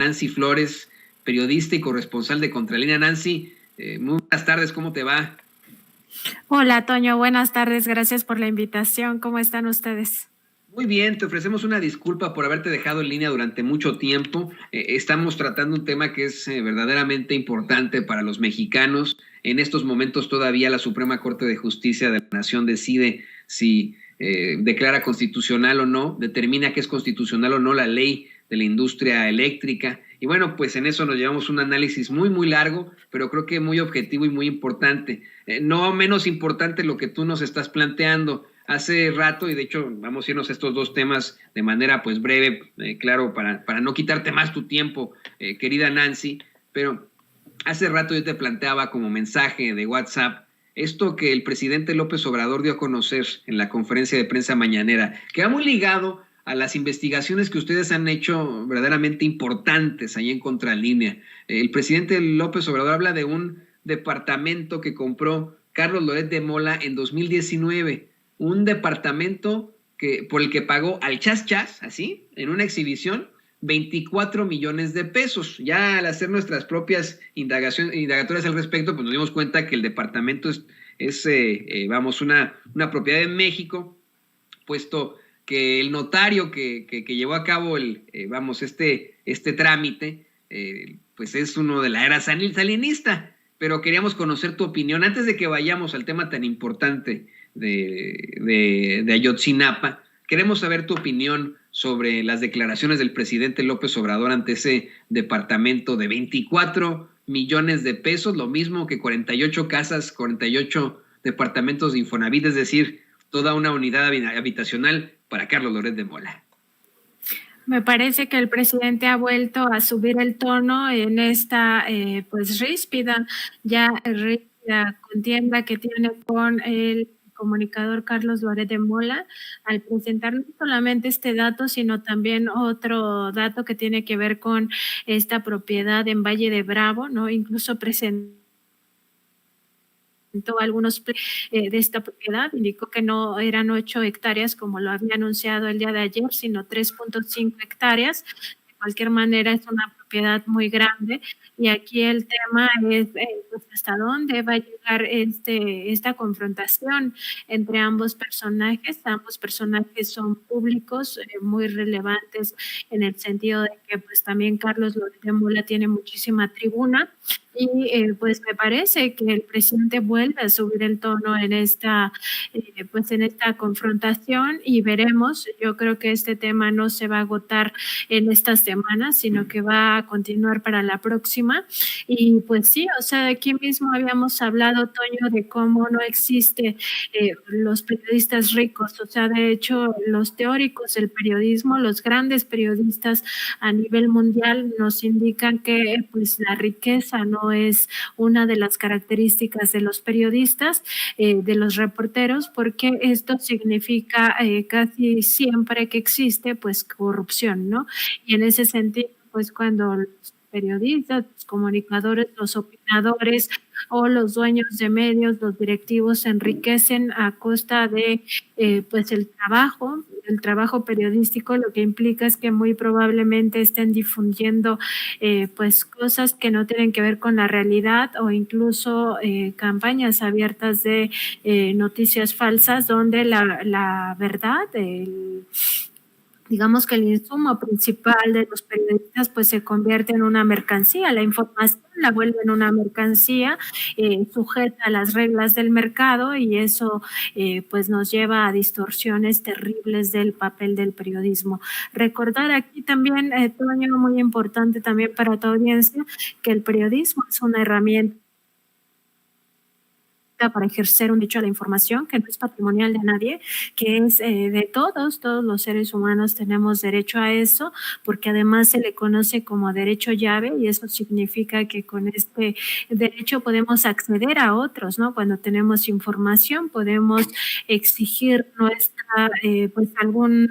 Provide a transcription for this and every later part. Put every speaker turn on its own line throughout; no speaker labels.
Nancy Flores, periodista y corresponsal de Contralínea. Nancy, muy buenas tardes, ¿cómo te va?
Hola, Toño, buenas tardes, gracias por la invitación. ¿Cómo están ustedes?
Muy bien, te ofrecemos una disculpa por haberte dejado en línea durante mucho tiempo. Estamos tratando un tema que es verdaderamente importante para los mexicanos. En estos momentos todavía la Suprema Corte de Justicia de la Nación decide si declara constitucional o no, determina que es constitucional o no la ley de la industria eléctrica. Y bueno, pues en eso nos llevamos un análisis muy largo, pero creo que muy objetivo y muy importante. No menos importante lo que tú nos estás planteando. Hace rato, y de hecho vamos a irnos a estos dos temas de manera pues breve, claro, para no quitarte más tu tiempo, querida Nancy, pero hace rato yo te planteaba como mensaje de WhatsApp esto que el presidente López Obrador dio a conocer en la conferencia de prensa mañanera, que va muy ligado a las investigaciones que ustedes han hecho verdaderamente importantes ahí en Contralínea. El presidente López Obrador habla de un departamento que compró Carlos Loret de Mola en 2019, un departamento por el que pagó al Chas Chas, así, en una exhibición, 24 millones de pesos. Ya al hacer nuestras propias indagatorias al respecto, pues nos dimos cuenta que el departamento vamos, una propiedad en México, puesto que el notario que llevó a cabo este trámite, pues es uno de la era salinista. Pero queríamos conocer tu opinión antes de que vayamos al tema tan importante de Ayotzinapa. Queremos saber tu opinión sobre las declaraciones del presidente López Obrador ante ese departamento de 24 millones de pesos, lo mismo que 48 casas, 48 departamentos de Infonavit, es decir, toda una unidad habitacional para Carlos Loret de Mola.
Me parece que el presidente ha vuelto a subir el tono en esta pues ríspida contienda que tiene con el comunicador Carlos Loret de Mola, al presentar no solamente este dato, sino también otro dato que tiene que ver con esta propiedad en Valle de Bravo, ¿no? Incluso presentó algunos de esta propiedad, indicó que no eran 8 hectáreas como lo había anunciado el día de ayer, sino 3.5 hectáreas. De cualquier manera es una propiedad muy grande y aquí el tema es pues hasta dónde va a llegar esta confrontación entre ambos personajes. Ambos personajes son públicos, muy relevantes en el sentido de que pues también Carlos Loret de Mola tiene muchísima tribuna. Y pues me parece que el presidente vuelve a subir el tono en esta confrontación y veremos. Yo creo que este tema no se va a agotar en esta semana, sino que va a continuar para la próxima. Y pues sí, o sea, aquí mismo habíamos hablado, Toño, de cómo no existe los periodistas ricos. O sea, de hecho, los teóricos del periodismo, los grandes periodistas a nivel mundial nos indican que pues la riqueza no es una de las características de los periodistas, de los reporteros, porque esto significa casi siempre que existe pues corrupción, ¿no? Y en ese sentido, pues cuando los periodistas, los comunicadores, los opinadores o los dueños de medios, los directivos se enriquecen a costa de pues el trabajo periodístico, lo que implica es que muy probablemente estén difundiendo pues cosas que no tienen que ver con la realidad o incluso campañas abiertas de noticias falsas donde la verdad, digamos que el insumo principal de los periodistas pues se convierte en una mercancía, la información la vuelven una mercancía sujeta a las reglas del mercado y eso pues nos lleva a distorsiones terribles del papel del periodismo. Recordar aquí también, Toño, muy importante también para tu audiencia, que el periodismo es una herramienta para ejercer un derecho a la información que no es patrimonial de nadie, que es de todos los seres humanos tenemos derecho a eso, porque además se le conoce como derecho llave y eso significa que con este derecho podemos acceder a otros, ¿no? Cuando tenemos información podemos exigir nuestra, pues algún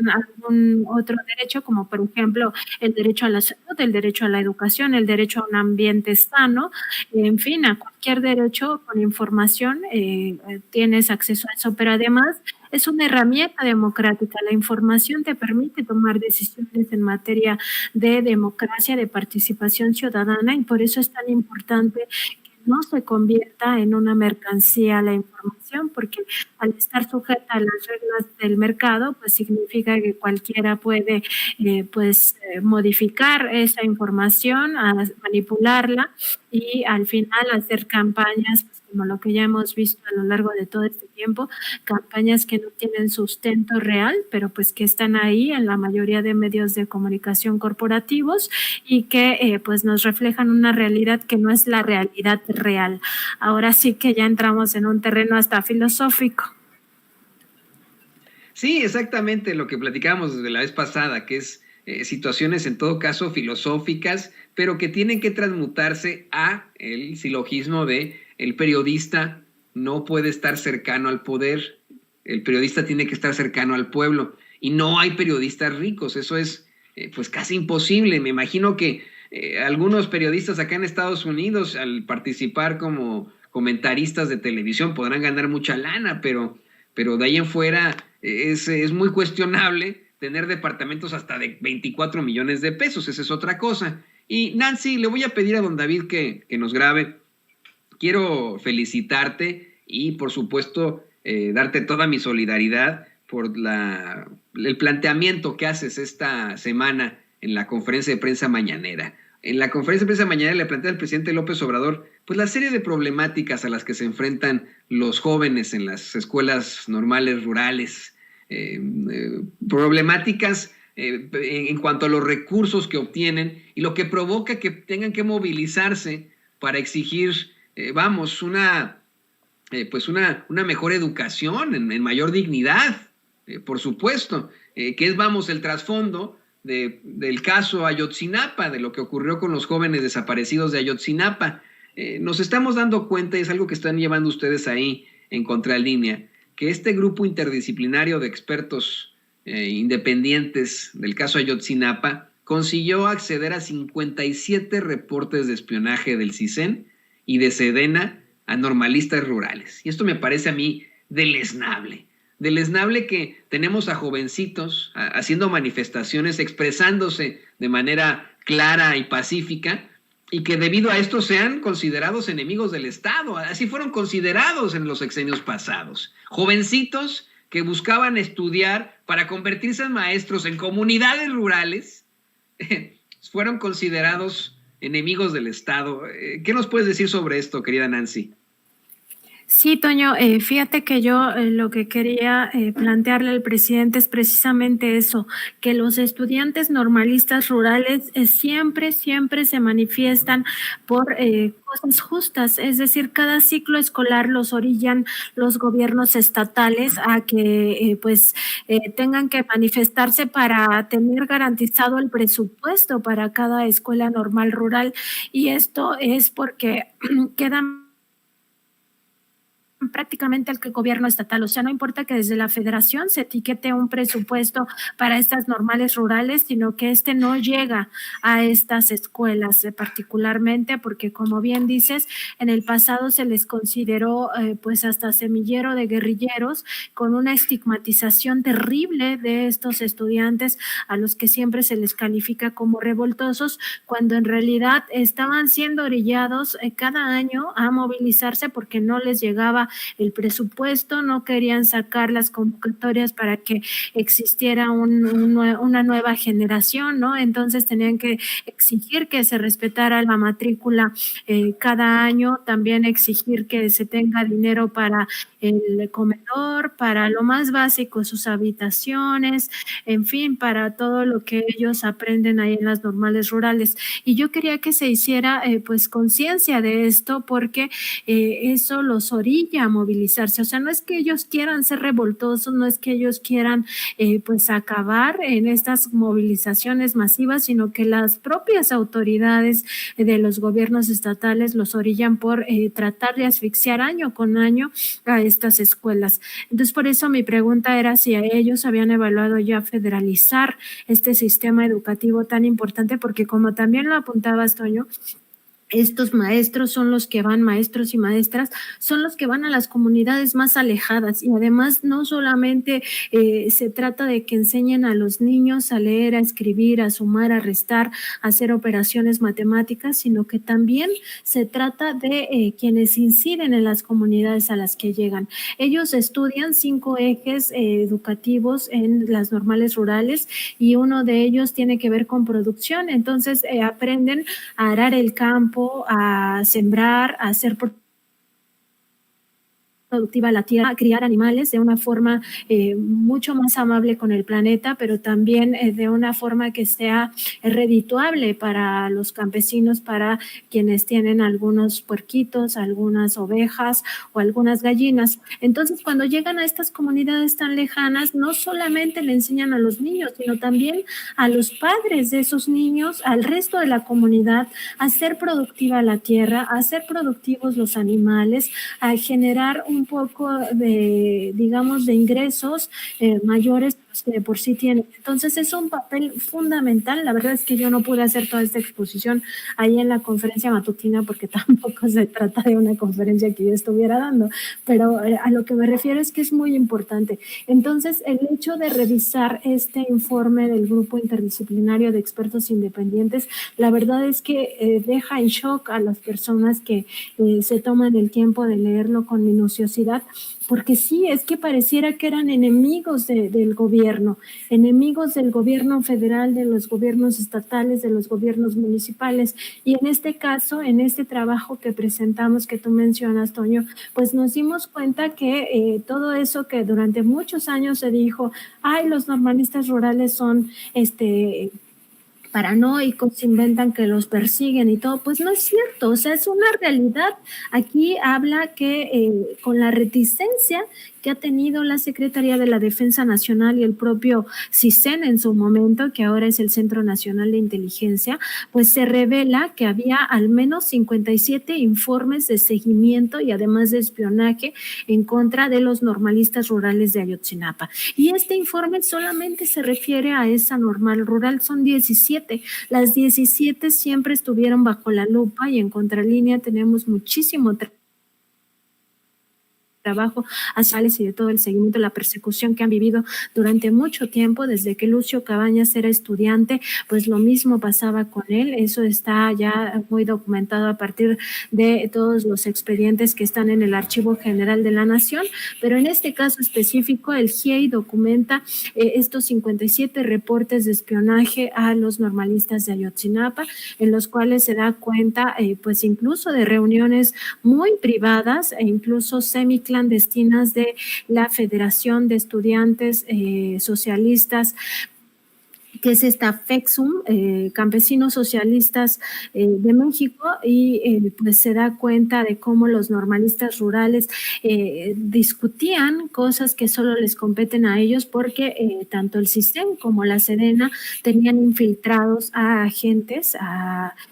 otro derecho, como por ejemplo el derecho a la salud, el derecho a la educación, el derecho a un ambiente sano, en fin, a cualquier derecho con información tienes acceso a eso, pero además es una herramienta democrática. La información te permite tomar decisiones en materia de democracia, de participación ciudadana, y por eso es tan importante no se convierta en una mercancía la información, porque al estar sujeta a las reglas del mercado, pues significa que cualquiera puede modificar esa información, manipularla y al final hacer campañas, pues, como lo que ya hemos visto a lo largo de todo este tiempo, campañas que no tienen sustento real, pero pues que están ahí en la mayoría de medios de comunicación corporativos y que pues nos reflejan una realidad que no es la realidad real. Ahora sí que ya entramos en un terreno hasta filosófico.
Sí, exactamente lo que platicábamos desde la vez pasada, que es situaciones en todo caso filosóficas, pero que tienen que transmutarse a el silogismo de el periodista no puede estar cercano al poder, el periodista tiene que estar cercano al pueblo, y no hay periodistas ricos, eso es pues casi imposible. Me imagino que algunos periodistas acá en Estados Unidos, al participar como comentaristas de televisión, podrán ganar mucha lana, pero de ahí en fuera es muy cuestionable tener departamentos hasta de 24 millones de pesos, esa es otra cosa. Y Nancy, le voy a pedir a don David que nos grabe. Quiero felicitarte y por supuesto darte toda mi solidaridad por el planteamiento que haces esta semana en la conferencia de prensa mañanera. En la conferencia de prensa mañanera le plantea al presidente López Obrador pues la serie de problemáticas a las que se enfrentan los jóvenes en las escuelas normales rurales, problemáticas en cuanto a los recursos que obtienen y lo que provoca que tengan que movilizarse para exigir, una mejor educación en mayor dignidad, por supuesto, que es, el trasfondo del caso Ayotzinapa, de lo que ocurrió con los jóvenes desaparecidos de Ayotzinapa. Nos estamos dando cuenta, y es algo que están llevando ustedes ahí en Contralínea, que este grupo interdisciplinario de expertos independientes del caso Ayotzinapa consiguió acceder a 57 reportes de espionaje del CISEN y de Sedena a normalistas rurales. Y esto me parece a mí deleznable que tenemos a jovencitos haciendo manifestaciones, expresándose de manera clara y pacífica, y que debido a esto sean considerados enemigos del Estado. Así fueron considerados en los sexenios pasados. Jovencitos que buscaban estudiar para convertirse en maestros en comunidades rurales, fueron considerados enemigos del Estado. ¿Qué nos puedes decir sobre esto, querida Nancy?
Sí, Toño, fíjate que yo lo que quería plantearle al presidente es precisamente eso, que los estudiantes normalistas rurales siempre se manifiestan por cosas justas, es decir, cada ciclo escolar los orillan los gobiernos estatales a que tengan que manifestarse para tener garantizado el presupuesto para cada escuela normal rural, y esto es porque quedan prácticamente al gobierno estatal, o sea, no importa que desde la federación se etiquete un presupuesto para estas normales rurales, sino que no llega a estas escuelas particularmente, porque como bien dices, en el pasado se les consideró hasta semillero de guerrilleros, con una estigmatización terrible de estos estudiantes a los que siempre se les califica como revoltosos, cuando en realidad estaban siendo orillados cada año a movilizarse porque no les llegaba el presupuesto, no querían sacar las convocatorias para que existiera una nueva generación, ¿no? Entonces tenían que exigir que se respetara la matrícula cada año, también exigir que se tenga dinero para el comedor, para lo más básico, sus habitaciones, en fin, para todo lo que ellos aprenden ahí en las normales rurales. Y yo quería que se hiciera conciencia de esto, porque eso los orilla a movilizarse. O sea, no es que ellos quieran ser revoltosos, no es que ellos quieran acabar en estas movilizaciones masivas, sino que las propias autoridades de los gobiernos estatales los orillan por tratar de asfixiar año con año a estas escuelas. Entonces, por eso mi pregunta era si a ellos habían evaluado ya federalizar este sistema educativo tan importante, porque como también lo apuntabas, Toño, estos maestros son los que van, maestros y maestras, son los que van a las comunidades más alejadas y además no solamente se trata de que enseñen a los niños a leer, a escribir, a sumar, a restar, a hacer operaciones matemáticas, sino que también se trata de quienes inciden en las comunidades a las que llegan. Ellos estudian 5 ejes educativos en las normales rurales y uno de ellos tiene que ver con producción, entonces aprenden a arar el campo, a sembrar, a hacer productiva la tierra, a criar animales de una forma mucho más amable con el planeta, pero también de una forma que sea redituable para los campesinos, para quienes tienen algunos puerquitos, algunas ovejas o algunas gallinas. Entonces, cuando llegan a estas comunidades tan lejanas, no solamente le enseñan a los niños, sino también a los padres de esos niños, al resto de la comunidad, a hacer productiva la tierra, a hacer productivos los animales, a generar un poco de, digamos, de ingresos mayores que de por sí tienen. Entonces es un papel fundamental. La verdad es que yo no pude hacer toda esta exposición ahí en la conferencia matutina porque tampoco se trata de una conferencia que yo estuviera dando, pero a lo que me refiero es que es muy importante. Entonces el hecho de revisar este informe del grupo interdisciplinario de expertos independientes, la verdad es que deja en shock a las personas que se toman el tiempo de leerlo con minuciosidad, porque sí, es que pareciera que eran enemigos del gobierno federal, de los gobiernos estatales, de los gobiernos municipales. Y en este caso, en este trabajo que presentamos, que tú mencionas, Toño, pues nos dimos cuenta que todo eso que durante muchos años se dijo, ay, los normalistas rurales son paranoicos, inventan que los persiguen y todo, pues no es cierto, o sea, es una realidad. Aquí habla que con la reticencia que ha tenido la Secretaría de la Defensa Nacional y el propio CISEN en su momento, que ahora es el Centro Nacional de Inteligencia, pues se revela que había al menos 57 informes de seguimiento y además de espionaje en contra de los normalistas rurales de Ayotzinapa. Y este informe solamente se refiere a esa normal rural, son 17. Las 17 siempre estuvieron bajo la lupa y en contralínea tenemos muchísimo trabajo a Sales y de todo el seguimiento, la persecución que han vivido durante mucho tiempo, desde que Lucio Cabañas era estudiante, pues lo mismo pasaba con él. Eso está ya muy documentado a partir de todos los expedientes que están en el Archivo General de la Nación, pero en este caso específico el GIEI documenta estos 57 reportes de espionaje a los normalistas de Ayotzinapa, en los cuales se da cuenta pues incluso de reuniones muy privadas e incluso semiclandestinas de la Federación de Estudiantes Socialistas, que es esta FEXUM, Campesinos Socialistas de México, y pues se da cuenta de cómo los normalistas rurales discutían cosas que solo les competen a ellos, porque tanto el CISEN como la Sedena tenían infiltrados a agentes,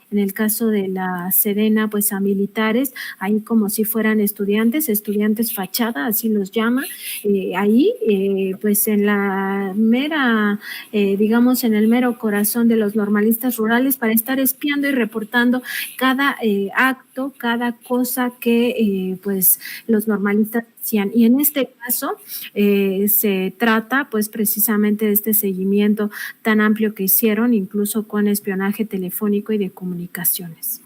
en el caso de la Sedena, pues a militares, ahí como si fueran estudiantes fachada, así los llama, ahí pues en la mera, digamos, en el mero corazón de los normalistas rurales, para estar espiando y reportando cada acto, cada cosa que pues los normalistas hacían. Y en este caso se trata pues precisamente de este seguimiento tan amplio que hicieron, incluso con espionaje telefónico y de comunicaciones.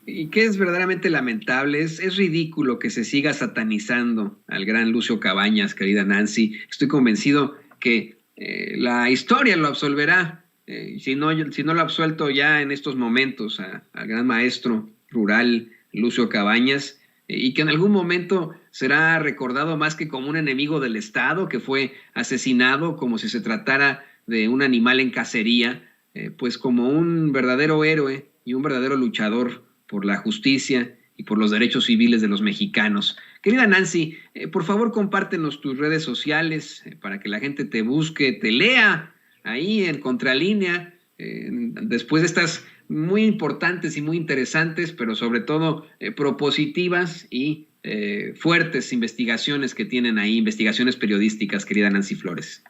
Y que es verdaderamente lamentable, es ridículo que se siga satanizando al gran Lucio Cabañas, querida Nancy. Estoy convencido que la historia lo absolverá, si no lo ha absuelto ya en estos momentos al gran maestro rural Lucio Cabañas, y que en algún momento será recordado más que como un enemigo del Estado que fue asesinado como si se tratara de un animal en cacería, pues como un verdadero héroe y un verdadero luchador por la justicia y por los derechos civiles de los mexicanos. Querida Nancy, por favor compártenos tus redes sociales para que la gente te busque, te lea ahí en Contralínea, después de estas muy importantes y muy interesantes, pero sobre todo propositivas y fuertes investigaciones que tienen ahí, investigaciones periodísticas, querida Nancy Flores.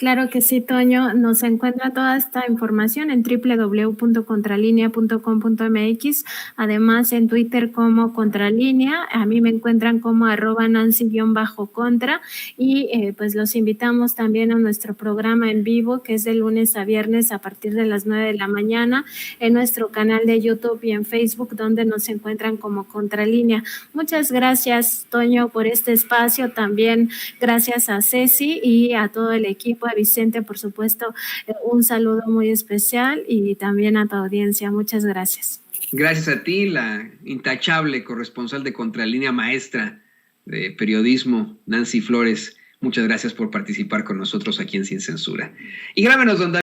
Claro que sí, Toño. Nos encuentra toda esta información en www.contralinea.com.mx, además en Twitter como Contralínea, a mí me encuentran como @Nancy_contra y pues los invitamos también a nuestro programa en vivo que es de lunes a viernes a partir de las 9 de la mañana en nuestro canal de YouTube y en Facebook donde nos encuentran como Contralínea. Muchas gracias, Toño, por este espacio. También gracias a Ceci y a todo el equipo, a Vicente, por supuesto, un saludo muy especial y también a tu audiencia. Muchas gracias.
Gracias a ti, la intachable corresponsal de Contralínea, maestra de periodismo, Nancy Flores. Muchas gracias por participar con nosotros aquí en Sin Censura. Y grábenos, don David.